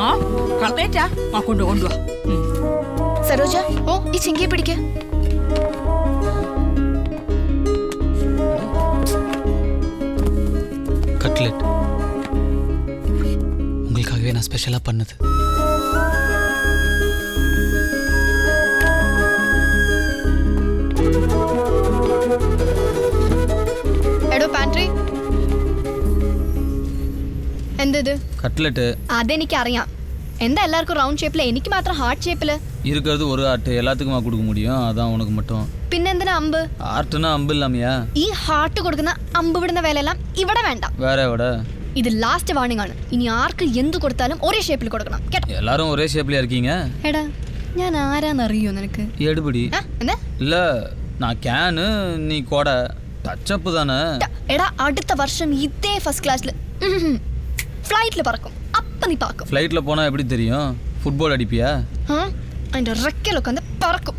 ആ കളത്തേറ്റാ ആ കൊണ്ടുവാ. സരോജ ഓ ഈ ചിങ്കിയെ പിടിക്ക. கட்லெட் உங்களுக்காகவே நான் ஸ்பெஷலா பண்ணது. എടോ പാൻട്രി എന്തത്? கட்லெட் അതെനിക്ക് അറിയാം. എന്താ എല്ലാവർക്കും റൗണ്ട് ഷേപ്പില്, എനിക്ക് മാത്രം ഹാർട്ട് ഷേപ്പില്? இருக்கிறது ஒரு ஆர்ட், எல்லாத்துக்குமா கொடுக்க முடியும், அதான் உனக்கு மட்டும். പിന്നെന്തിനാ അമ്പ്? ஆர்ட்னா அம்பு இல்லாமையா? ഈ ഹാർട്ട് കൊടുക്കുന്ന അമ്പ് വിടുന്ന വേലയെല്ലാം ഇവിടെ വേണ്ട. வேற எവിടെ? ഇത് ലാസ്റ്റ് വാർണിംഗ് ആണ്. ഇനി ആർക്ക് എന്ത് കൊടുത്താലും ഒരേ ഷേപ്പിൽ കൊടുക്കണം കേട്ടോ. எல்லாரும் ஒரே ஷேப்லயா இருக்கீங்க? എടാ ഞാൻ ആരാന്നറിയോ നിനക്ക്? எடுபடி എന്താ? இல்ல நான் கேனு நீ கோடை ടച്ചപ്പ് தானே. എടാ അടുത്ത വർഷം ഇതേ ഫസ്റ്റ് ക്ലാസ്സിൽ ഫ്ലൈറ്റിൽ പറക്കും. അപ്പം നീ പറക്കും. ஃப்ளைட்ல போனா எப்படி தெரியும்? ஃபுட்பால் அடிப்பியா? അതിന്റെ റെക്കലൊക്കെ പറക്കും.